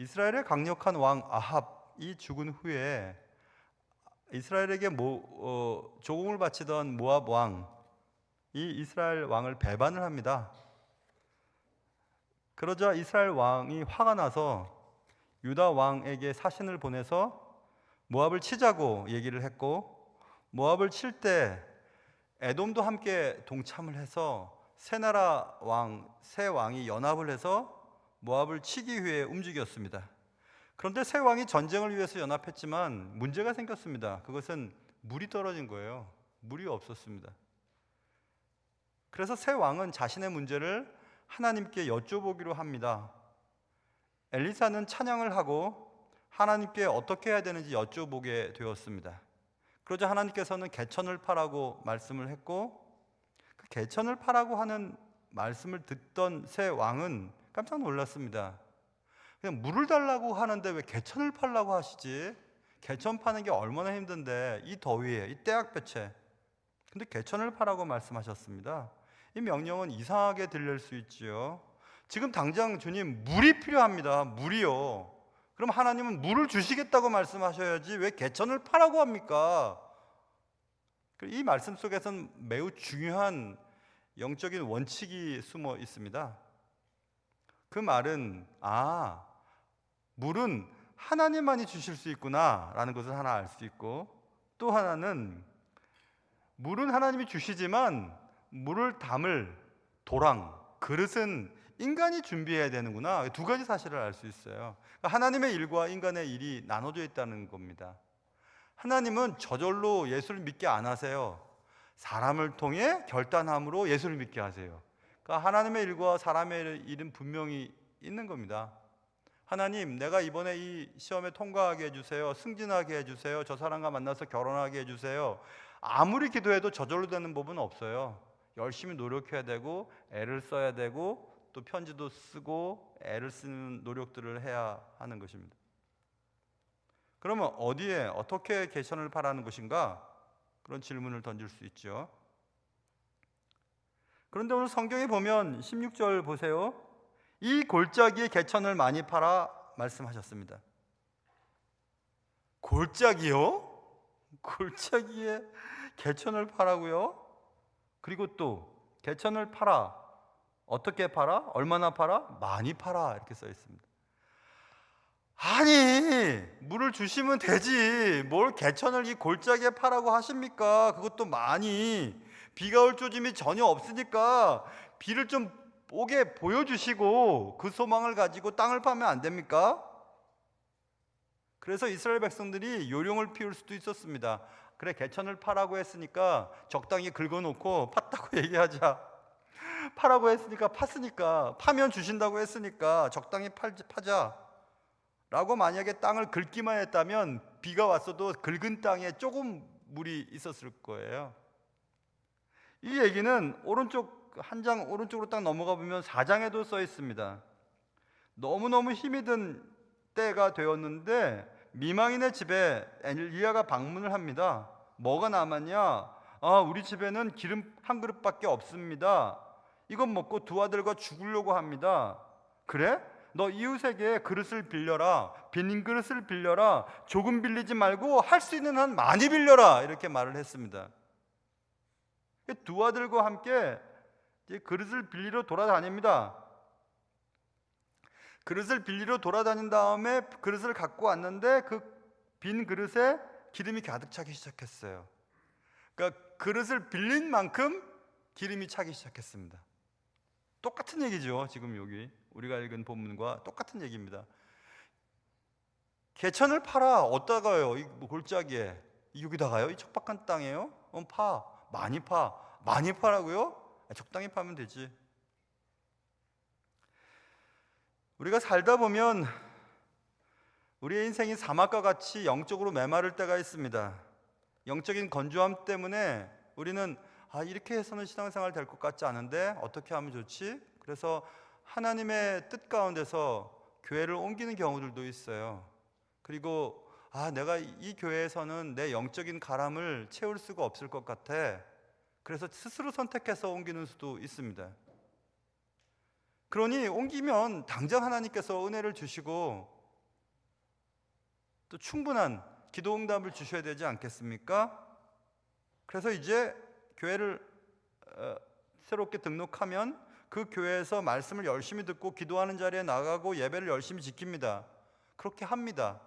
이스라엘의 강력한 왕 아합이 죽은 후에 이스라엘에게 조공을 바치던 모압 왕이 이스라엘 왕을 배반을 합니다. 그러자 이스라엘 왕이 화가 나서 유다 왕에게 사신을 보내서 모압을 치자고 얘기를 했고, 모압을 칠 때 에돔도 함께 동참을 해서 세 나라 왕, 세 왕이 연합을 해서 모압을 치기 위해 움직였습니다. 그런데 세 왕이 전쟁을 위해서 연합했지만 문제가 생겼습니다. 그것은 물이 떨어진 거예요. 물이 없었습니다. 그래서 세 왕은 자신의 문제를 하나님께 여쭤보기로 합니다. 엘리사는 찬양을 하고 하나님께 어떻게 해야 되는지 여쭤보게 되었습니다. 그러자 하나님께서는 개천을 파라고 말씀을 했고, 그 개천을 파라고 하는 말씀을 듣던 세 왕은 깜짝 놀랐습니다. 그냥 물을 달라고 하는데 왜 개천을 팔라고 하시지? 개천 파는 게 얼마나 힘든데, 이 더위에, 이 때학볕에. 근데 개천을 파라고 말씀하셨습니다. 이 명령은 이상하게 들릴 수 있지요. 지금 당장 주님, 물이 필요합니다. 물이요. 그럼 하나님은 물을 주시겠다고 말씀하셔야지 왜 개천을 파라고 합니까? 이 말씀 속에서는 매우 중요한 영적인 원칙이 숨어 있습니다. 그 말은 물은 하나님만이 주실 수 있구나 라는 것을 하나 알 수 있고, 또 하나는 물은 하나님이 주시지만 물을 담을 도랑, 그릇은 인간이 준비해야 되는구나. 두 가지 사실을 알 수 있어요. 하나님의 일과 인간의 일이 나눠져 있다는 겁니다. 하나님은 저절로 예수를 믿게 안 하세요. 사람을 통해 결단함으로 예수를 믿게 하세요. 그러니까 하나님의 일과 사람의 일은 분명히 있는 겁니다. 하나님, 내가 이번에 이 시험에 통과하게 해주세요. 승진하게 해주세요. 저 사람과 만나서 결혼하게 해주세요. 아무리 기도해도 저절로 되는 법은 없어요. 열심히 노력해야 되고 애를 써야 되고 또 편지도 쓰고 애를 쓰는 노력들을 해야 하는 것입니다. 그러면 어디에 어떻게 개천을 파라는 것인가? 그런 질문을 던질 수 있죠. 그런데 오늘 성경에 보면 16절 보세요. 이 골짜기에 개천을 많이 팔아 말씀하셨습니다. 골짜기요? 골짜기에 개천을 파라고요? 그리고 또 개천을 팔아. 어떻게 팔아? 얼마나 팔아? 많이 팔아. 이렇게 써 있습니다. 아니, 물을 주시면 되지. 뭘 개천을 이 골짜기에 파라고 하십니까? 그것도 많이. 비가 올 조짐이 전혀 없으니까 비를 좀 오게 보여주시고 그 소망을 가지고 땅을 파면 안 됩니까? 그래서 이스라엘 백성들이 요령을 피울 수도 있었습니다. 그래, 개천을 파라고 했으니까 적당히 긁어놓고 팠다고 얘기하자. 파라고 했으니까 팠으니까, 파면 주신다고 했으니까 적당히 파자 라고 만약에 땅을 긁기만 했다면 비가 왔어도 긁은 땅에 조금 물이 있었을 거예요. 이 얘기는 한 장 오른쪽으로 딱 넘어가 보면 4장에도 써 있습니다. 너무너무 힘이 든 때가 되었는데 미망인의 집에 엘리야가 방문을 합니다. 뭐가 남았냐? 우리 집에는 기름 한 그릇밖에 없습니다. 이것 먹고 두 아들과 죽으려고 합니다. 그래? 너 이웃에게 그릇을 빌려라. 빈 그릇을 빌려라. 조금 빌리지 말고 할 수 있는 한 많이 빌려라. 이렇게 말을 했습니다. 두 아들과 함께 이제 그릇을 빌리러 돌아다닙니다. 그릇을 빌리러 돌아다닌 다음에 그릇을 갖고 왔는데 그 빈 그릇에 기름이 가득 차기 시작했어요. 그러니까 그릇을 빌린 만큼 기름이 차기 시작했습니다. 똑같은 얘기죠. 지금 여기 우리가 읽은 본문과 똑같은 얘기입니다. 개천을 팔아. 어디다가요? 이 골짜기에. 여기다가요? 이 척박한 땅에요? 파. 많이 파. 많이 파라고요? 적당히 파면 되지. 우리가 살다 보면 우리의 인생이 사막과 같이 영적으로 메마를 때가 있습니다. 영적인 건조함 때문에 우리는 이렇게 해서는 신앙생활 될 것 같지 않은데 어떻게 하면 좋지? 그래서 하나님의 뜻 가운데서 교회를 옮기는 경우들도 있어요. 그리고 내가 이 교회에서는 내 영적인 가람을 채울 수가 없을 것 같아. 그래서 스스로 선택해서 옮기는 수도 있습니다. 그러니 옮기면 당장 하나님께서 은혜를 주시고 또 충분한 기도 응답을 주셔야 되지 않겠습니까? 그래서 이제 교회를 새롭게 등록하면 그 교회에서 말씀을 열심히 듣고 기도하는 자리에 나가고 예배를 열심히 지킵니다. 그렇게 합니다.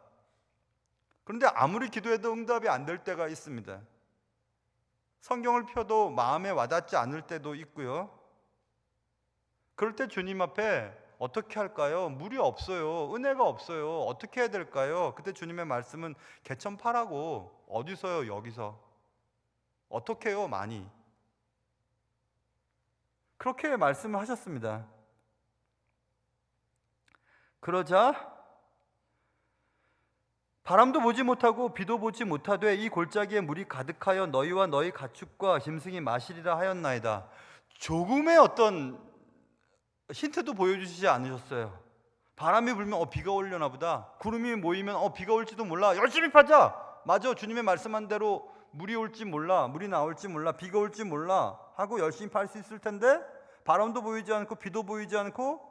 그런데 아무리 기도해도 응답이 안 될 때가 있습니다. 성경을 펴도 마음에 와닿지 않을 때도 있고요. 그럴 때 주님 앞에 어떻게 할까요? 물이 없어요. 은혜가 없어요. 어떻게 해야 될까요? 그때 주님의 말씀은 개천 파라고. 어디서요? 여기서. 어떻게 해요? 많이. 그렇게 말씀을 하셨습니다. 그러자 바람도 보지 못하고 비도 보지 못하되 이 골짜기에 물이 가득하여 너희와 너희 가축과 짐승이 마시리라 하였나이다. 조금의 어떤 힌트도 보여주시지 않으셨어요. 바람이 불면 비가 오려나 보다. 구름이 모이면 비가 올지도 몰라. 열심히 파자. 맞아, 주님의 말씀한 대로 물이 올지 몰라, 물이 나올지 몰라, 비가 올지 몰라 하고 열심히 팔 수 있을 텐데 바람도 보이지 않고 비도 보이지 않고,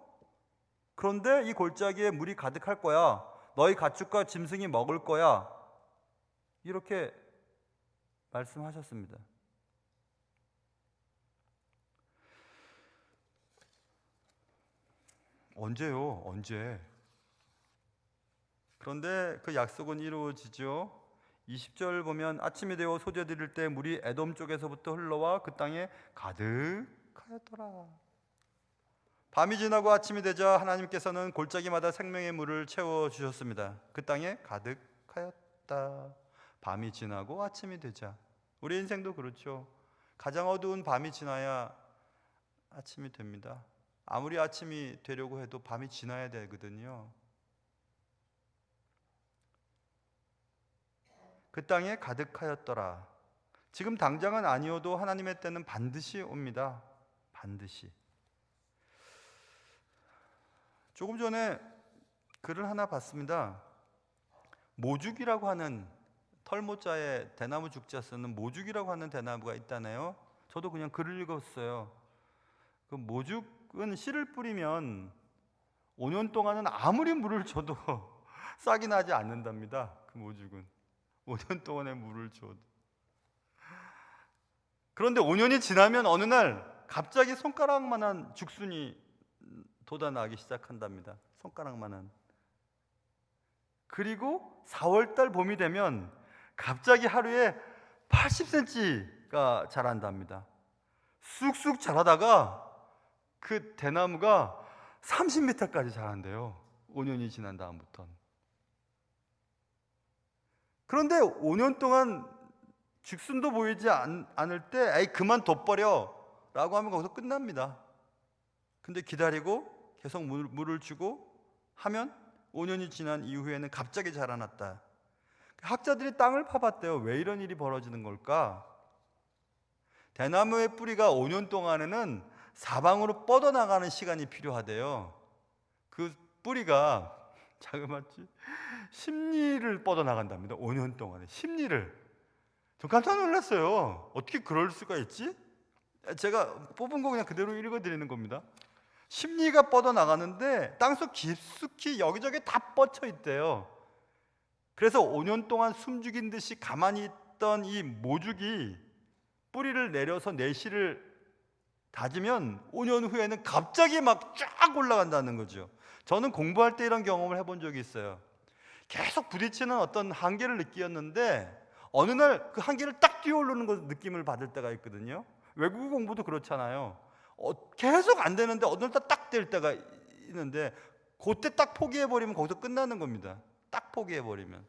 그런데 이 골짜기에 물이 가득할 거야. 너희 가축과 짐승이 먹을 거야. 이렇게 말씀하셨습니다. 언제요? 언제? 그런데 그 약속은 이루어지죠. 20절 보면 아침이 되어 소재 드릴 때 물이 에돔 쪽에서부터 흘러와 그 땅에 가득하였더라. 밤이 지나고 아침이 되자 하나님께서는 골짜기마다 생명의 물을 채워주셨습니다. 그 땅에 가득하였다. 밤이 지나고 아침이 되자. 우리 인생도 그렇죠. 가장 어두운 밤이 지나야 아침이 됩니다. 아무리 아침이 되려고 해도 밤이 지나야 되거든요. 그 땅에 가득하였더라. 지금 당장은 아니어도 하나님의 때는 반드시 옵니다. 반드시. 조금 전에 글을 하나 봤습니다. 모죽이라고 하는, 털모자에 대나무 죽자 쓰는 모죽이라고 하는 대나무가 있다네요. 저도 그냥 글을 읽었어요. 그 모죽은 씨를 뿌리면 5년 동안은 아무리 물을 줘도 싹이 나지 않는답니다. 그 모죽은 5년 동안의 물을 줘도. 그런데 5년이 지나면 어느 날 갑자기 손가락만한 죽순이 돋아나기 시작한답니다. 손가락만한. 그리고 4월달 봄이 되면 갑자기 하루에 80cm가 자란답니다. 쑥쑥 자라다가 그 대나무가 30m까지 자란대요. 5년이 지난 다음부터는. 그런데 5년 동안 죽순도 보이지 않을 때 에이 그만 둬버려 라고 하면 거기서 끝납니다. 근데 기다리고 계속 물을 주고 하면 5년이 지난 이후에는 갑자기 자라났다. 학자들이 땅을 파봤대요. 왜 이런 일이 벌어지는 걸까? 대나무의 뿌리가 5년 동안에는 사방으로 뻗어나가는 시간이 필요하대요. 그 뿌리가 자그마치 10리를 뻗어나간답니다. 5년 동안에 10리를. 저 깜짝 놀랐어요. 어떻게 그럴 수가 있지? 제가 뽑은 거 그냥 그대로 읽어드리는 겁니다. 10리가 뻗어나가는데 땅속 깊숙이 여기저기 다 뻗쳐 있대요. 그래서 5년 동안 숨죽인 듯이 가만히 있던 이 모죽이 뿌리를 내려서 내실을 다지면 5년 후에는 갑자기 막 쫙 올라간다는 거죠. 저는 공부할 때 이런 경험을 해본 적이 있어요. 계속 부딪히는 어떤 한계를 느꼈는데 어느 날 그 한계를 딱 뛰어오르는 것 느낌을 받을 때가 있거든요. 외국어 공부도 그렇잖아요. 계속 안 되는데 어느 날 딱 될 때가 있는데 그때 딱 포기해버리면 거기서 끝나는 겁니다. 딱 포기해버리면.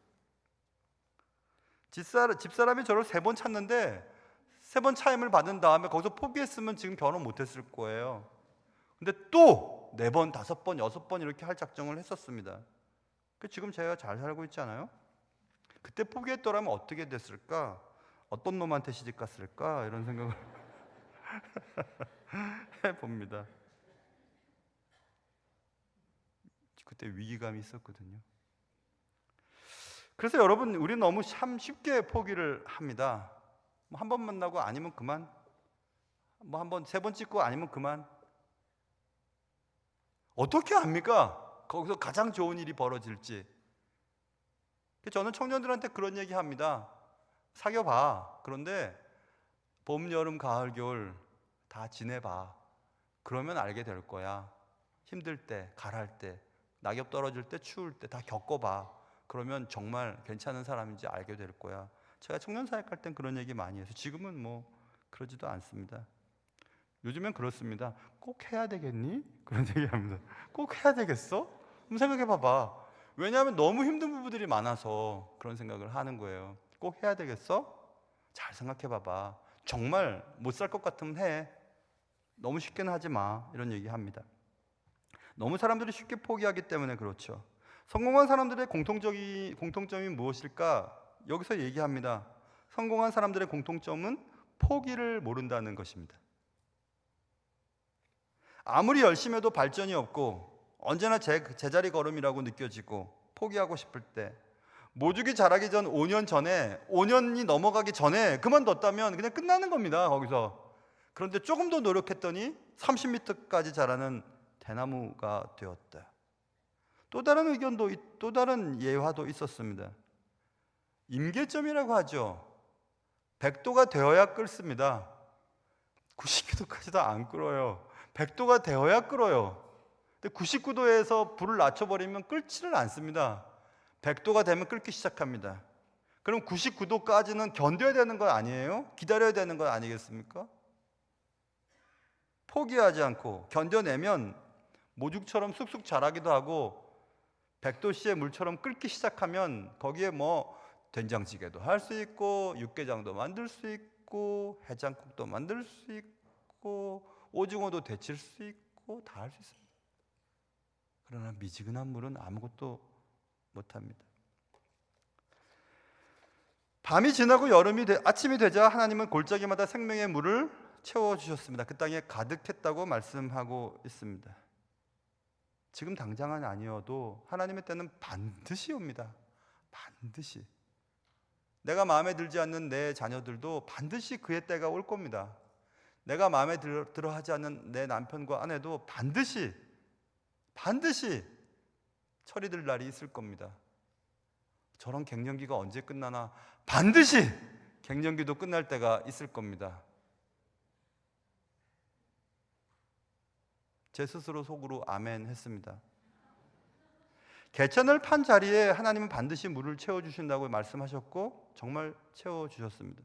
집사람이 저를 3번 찾는데 3번 차임을 받은 다음에 거기서 포기했으면 지금 결혼 못했을 거예요. 근데 또 4번, 5번, 6번 이렇게 할 작정을 했었습니다. 지금 제가 잘 살고 있잖아요. 그때 포기했더라면 어떻게 됐을까? 어떤 놈한테 시집갔을까? 이런 생각을 해봅니다. 그때 위기감이 있었거든요. 그래서 여러분, 우리는 너무 참 쉽게 포기를 합니다. 뭐 한 번 만나고 아니면 그만, 뭐 한 번, 세 번 찍고 아니면 그만. 어떻게 합니까? 거기서 가장 좋은 일이 벌어질지. 저는 청년들한테 그런 얘기 합니다. 사귀어봐. 그런데 봄, 여름, 가을, 겨울 다 지내봐. 그러면 알게 될 거야. 힘들 때, 가랄 때, 낙엽 떨어질 때, 추울 때 다 겪어봐. 그러면 정말 괜찮은 사람인지 알게 될 거야. 제가 청년 사역할 땐 그런 얘기 많이 해서 지금은 뭐 그러지도 않습니다. 요즘엔 그렇습니다. 꼭 해야 되겠니? 그런 얘기합니다. 꼭 해야 되겠어? 한번 생각해 봐봐. 왜냐하면 너무 힘든 부부들이 많아서 그런 생각을 하는 거예요. 꼭 해야 되겠어? 잘 생각해 봐봐. 정말 못 살 것 같으면 해. 너무 쉽게는 하지 마. 이런 얘기합니다. 너무 사람들이 쉽게 포기하기 때문에 그렇죠. 성공한 사람들의 공통점이 무엇일까? 여기서 얘기합니다. 성공한 사람들의 공통점은 포기를 모른다는 것입니다. 아무리 열심히 해도 발전이 없고 언제나 제자리 걸음이라고 느껴지고 포기하고 싶을 때, 모주기 자라기 전 5년 전에, 5년이 넘어가기 전에 그만뒀다면 그냥 끝나는 겁니다. 거기서. 그런데 조금 더 노력했더니 30m까지 자라는 대나무가 되었다. 또 다른 예화도 있었습니다. 임계점이라고 하죠. 100도가 되어야 끓습니다. 90도까지도 안 끓어요. 100도가 되어야 끓어요. 근데 99도에서 불을 낮춰버리면 끓지를 않습니다. 100도가 되면 끓기 시작합니다. 그럼 99도까지는 견뎌야 되는 거 아니에요? 기다려야 되는 거 아니겠습니까? 포기하지 않고 견뎌내면 모죽처럼 쑥쑥 자라기도 하고, 100도씨의 물처럼 끓기 시작하면 거기에 뭐 된장찌개도 할 수 있고, 육개장도 만들 수 있고, 해장국도 만들 수 있고, 오징어도 데칠 수 있고, 다 할 수 있습니다. 그러나 미지근한 물은 아무것도 못합니다. 밤이 지나고 아침이 되자 하나님은 골짜기마다 생명의 물을 채워주셨습니다. 그 땅에 가득했다고 말씀하고 있습니다. 지금 당장은 아니어도 하나님의 때는 반드시 옵니다. 반드시. 내가 마음에 들지 않는 내 자녀들도 반드시 그의 때가 올 겁니다. 내가 마음에 들어 하지 않는 내 남편과 아내도 반드시 처리될 날이 있을 겁니다. 저런 갱년기가 언제 끝나나, 반드시 갱년기도 끝날 때가 있을 겁니다. 제 스스로 속으로 아멘 했습니다. 개천을 판 자리에 하나님은 반드시 물을 채워주신다고 말씀하셨고 정말 채워주셨습니다.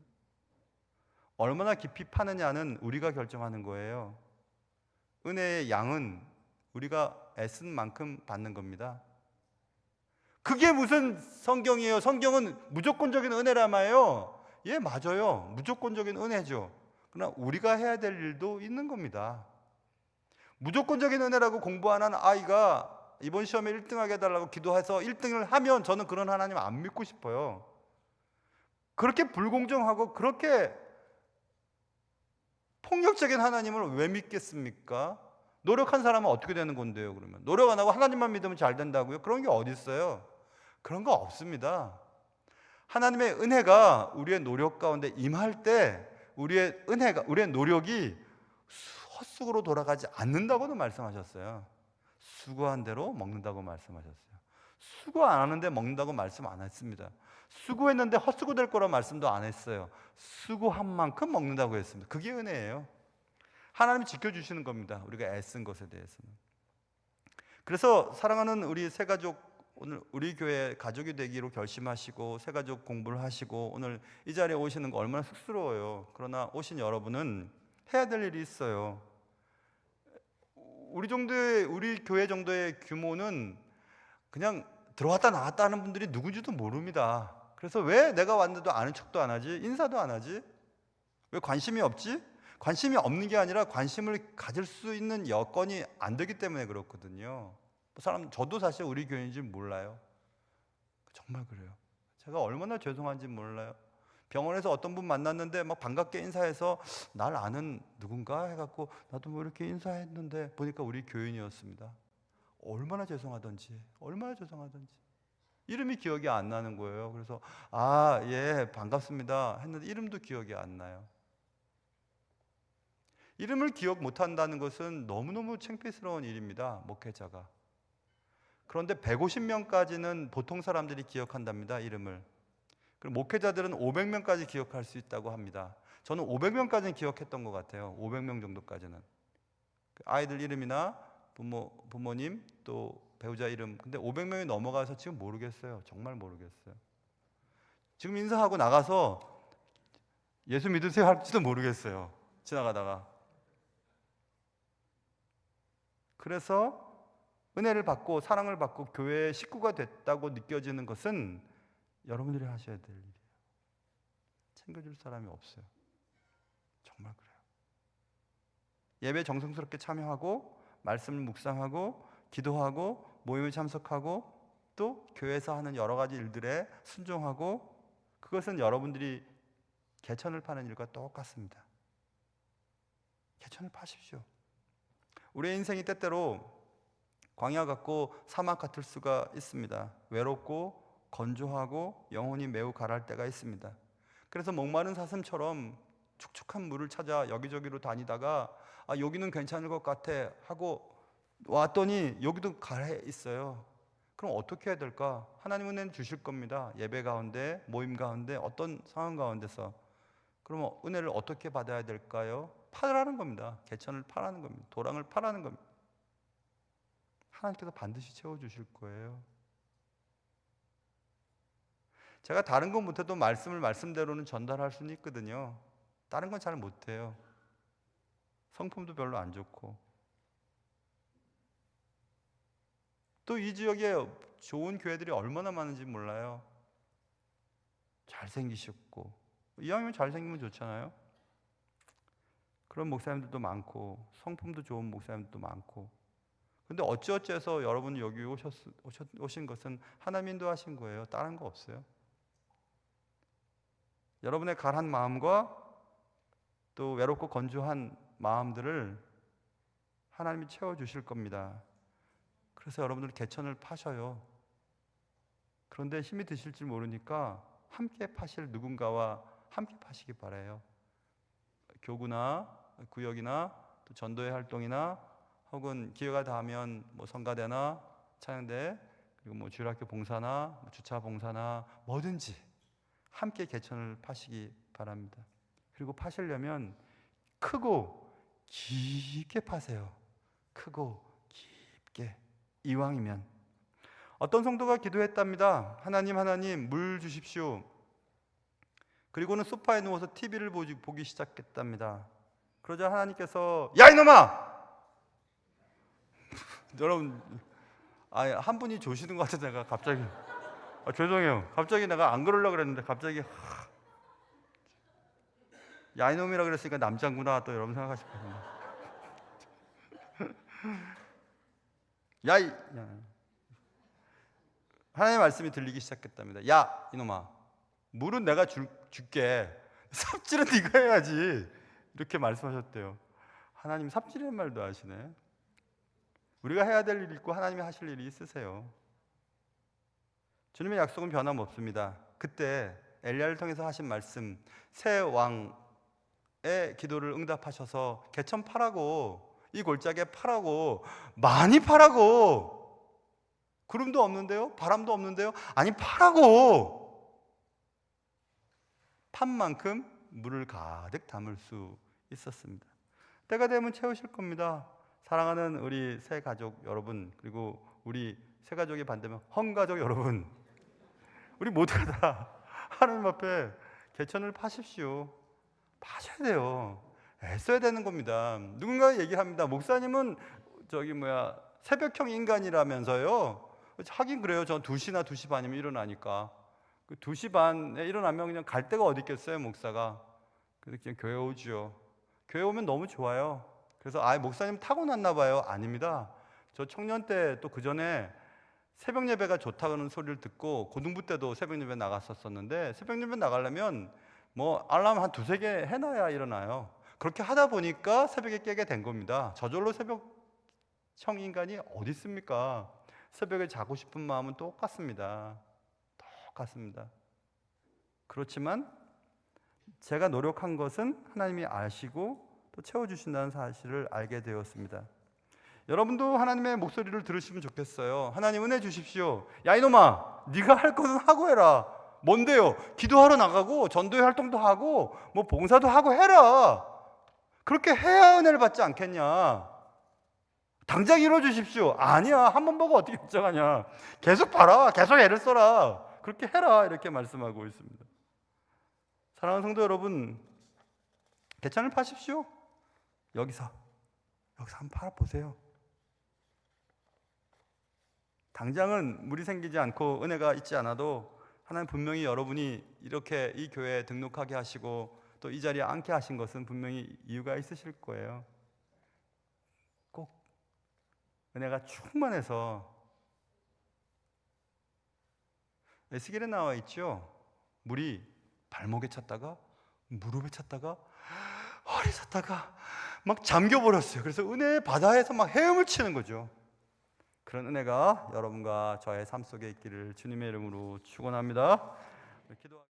얼마나 깊이 파느냐는 우리가 결정하는 거예요. 은혜의 양은 우리가 애쓴 만큼 받는 겁니다. 그게 무슨 성경이에요? 성경은 무조건적인 은혜라마요. 예, 맞아요. 무조건적인 은혜죠. 그러나 우리가 해야 될 일도 있는 겁니다. 무조건적인 은혜라고 공부 안 하는 아이가 이번 시험에 1등하게 해달라고 기도해서 1등을 하면 저는 그런 하나님 안 믿고 싶어요. 그렇게 불공정하고 그렇게 폭력적인 하나님을 왜 믿겠습니까? 노력한 사람은 어떻게 되는 건데요, 그러면? 노력 안 하고 하나님만 믿으면 잘 된다고요? 그런 게 어디 있어요? 그런 거 없습니다. 하나님의 은혜가 우리의 노력 가운데 임할 때 우리의 노력이 헛수고로 돌아가지 않는다고도 말씀하셨어요. 수고한 대로 먹는다고 말씀하셨어요. 수고 안 하는데 먹는다고 말씀 안 했습니다. 수고했는데 헛수고 될 거라 말씀도 안 했어요. 수고한 만큼 먹는다고 했습니다. 그게 은혜예요. 하나님이 지켜주시는 겁니다. 우리가 애쓴 것에 대해서는. 그래서 사랑하는 우리 새가족, 오늘 우리 교회 가족이 되기로 결심하시고 새가족 공부를 하시고 오늘 이 자리에 오시는 거 얼마나 쑥스러워요. 그러나 오신 여러분은 해야 될 일이 있어요. 우리 교회 정도의 규모는 그냥 들어왔다 나왔다 하는 분들이 누군지도 모릅니다. 그래서 왜 내가 왔는데도 아는 척도 안 하지? 인사도 안 하지? 왜 관심이 없지? 관심이 없는 게 아니라 관심을 가질 수 있는 여건이 안 되기 때문에 그렇거든요. 저도 사실 우리 교회인지 몰라요. 정말 그래요. 제가 얼마나 죄송한지 몰라요. 병원에서 어떤 분 만났는데 막 반갑게 인사해서 날 아는 누군가 해갖고 나도 뭐 이렇게 인사했는데 보니까 우리 교인이었습니다. 얼마나 죄송하던지. 이름이 기억이 안 나는 거예요. 그래서 아, 예, 반갑습니다 했는데 이름도 기억이 안 나요. 이름을 기억 못한다는 것은 너무너무 창피스러운 일입니다, 목회자가. 그런데 150명까지는 보통 사람들이 기억한답니다, 이름을. 그리고 목회자들은 500명까지 기억할 수 있다고 합니다. 저는 500명까지는 기억했던 것 같아요. 500명 정도까지는. 아이들 이름이나 부모님 또 배우자 이름. 근데 500명이 넘어가서 지금 모르겠어요. 정말 모르겠어요. 지금 인사하고 나가서 예수 믿으세요 할지도 모르겠어요. 지나가다가. 그래서 은혜를 받고 사랑을 받고 교회의 식구가 됐다고 느껴지는 것은 여러분들이 하셔야 될 일이에요. 챙겨줄 사람이 없어요. 정말 그래요. 예배 정성스럽게 참여하고 말씀을 묵상하고 기도하고 모임에 참석하고 또 교회에서 하는 여러 가지 일들에 순종하고, 그것은 여러분들이 개천을 파는 일과 똑같습니다. 개천을 파십시오. 우리의 인생이 때때로 광야 같고 사막 같을 수가 있습니다. 외롭고 건조하고 영혼이 매우 가랄 때가 있습니다. 그래서 목마른 사슴처럼 축축한 물을 찾아 여기저기로 다니다가 아, 여기는 괜찮을 것 같아 하고 왔더니 여기도 가래 있어요. 그럼 어떻게 해야 될까? 하나님은 은혜는 주실 겁니다. 예배 가운데, 모임 가운데, 어떤 상황 가운데서. 그러면 은혜를 어떻게 받아야 될까요? 파라는 겁니다. 개천을 파라는 겁니다. 도랑을 파라는 겁니다. 하나님께서 반드시 채워주실 거예요. 제가 다른 건 못해도 말씀을 말씀대로는 전달할 수는 있거든요. 다른 건 잘 못해요. 성품도 별로 안 좋고. 또 이 지역에 좋은 교회들이 얼마나 많은지 몰라요. 잘생기셨고, 이왕이면 잘생기면 좋잖아요. 그런 목사님들도 많고 성품도 좋은 목사님들도 많고. 근데 어찌어찌해서 여러분이 여기 오신 것은 하나님 인도하신 거예요. 다른 거 없어요. 여러분의 가란 마음과 또 외롭고 건조한 마음들을 하나님이 채워주실 겁니다. 그래서 여러분들 개천을 파셔요. 그런데 힘이 드실지 모르니까 함께 파실 누군가와 함께 파시기 바라요. 교구나 구역이나 또 전도회 활동이나 혹은 기회가 닿으면 성가대나 찬양대, 그리고 주일학교 봉사나 주차 봉사나 뭐든지 함께 개천을 파시기 바랍니다. 그리고 파시려면 크고 깊게 파세요. 크고 깊게. 이왕이면. 어떤 성도가 기도했답니다. 하나님 물 주십시오. 그리고는 소파에 누워서 TV를 보기 시작했답니다. 그러자 하나님께서 야 이놈아! 여러분, 한 분이 조시는 것 같아서 내가 갑자기 죄송해요. 갑자기 내가 안 그러려고 그랬는데 갑자기 야 이놈이라 그랬으니까 남자구나 또 여러분 생각하실 거예요. 하나님의 말씀이 들리기 시작했답니다. 야 이놈아, 물은 내가 줄게. 삽질은 네가 해야지. 이렇게 말씀하셨대요. 하나님 삽질이라는 말도 하시네. 우리가 해야 될 일이 있고 하나님이 하실 일이 있으세요. 주님의 약속은 변함없습니다. 그때 엘리야를 통해서 하신 말씀, 새 왕의 기도를 응답하셔서 개천 파라고, 이 골짜기에 파라고, 많이 파라고. 구름도 없는데요? 바람도 없는데요? 아니 파라고. 판 만큼 물을 가득 담을 수 있었습니다. 때가 되면 채우실 겁니다. 사랑하는 우리 새 가족 여러분, 그리고 우리 새 가족이 반대면 헝가족 여러분, 우리 모두가 다 하나님 앞에 개천을 파십시오. 파셔야 돼요. 애써야 되는 겁니다. 누군가 얘기를 합니다. 목사님은 새벽형 인간이라면서요. 하긴 그래요. 전 2시나 2시 반이면 일어나니까. 2시 반에 일어나면 그냥 갈 데가 어디 있겠어요, 목사가. 그래서 그냥 교회 오죠. 교회 오면 너무 좋아요. 그래서 목사님 타고났나 봐요. 아닙니다. 저 청년 때 또 그 전에 새벽 예배가 좋다는 소리를 듣고 고등부 때도 새벽 예배 나갔었는데, 새벽 예배 나가려면 알람 한 2-3개 해놔야 일어나요. 그렇게 하다 보니까 새벽에 깨게 된 겁니다. 저절로 새벽형 인간이 어디 있습니까? 새벽에 자고 싶은 마음은 똑같습니다. 같습니다. 그렇지만 제가 노력한 것은 하나님이 아시고 또 채워주신다는 사실을 알게 되었습니다. 여러분도 하나님의 목소리를 들으시면 좋겠어요. 하나님 은혜 주십시오. 야 이놈아, 네가 할 것은 하고 해라. 뭔데요? 기도하러 나가고 전도의 활동도 하고 뭐 봉사도 하고 해라. 그렇게 해야 은혜를 받지 않겠냐? 당장 이루어 주십시오. 아니야, 한 번 보고 어떻게 결정하냐? 계속 봐라, 계속 애를 써라. 그렇게 해라, 이렇게 말씀하고 있습니다. 사랑하는 성도 여러분, 개천을 파십시오. 여기서 한번 팔아보세요. 당장은 물이 생기지 않고 은혜가 있지 않아도 하나님 분명히 여러분이 이렇게 이 교회에 등록하게 하시고 또 이 자리에 앉게 하신 것은 분명히 이유가 있으실 거예요. 꼭 은혜가 충만해서. 에스겔에 나와 있죠. 물이 발목에 찼다가 무릎에 찼다가 허리에 찼다가 막 잠겨버렸어요. 그래서 은혜의 바다에서 막 헤엄을 치는 거죠. 그런 은혜가 여러분과 저의 삶 속에 있기를 주님의 이름으로 축원합니다. 기도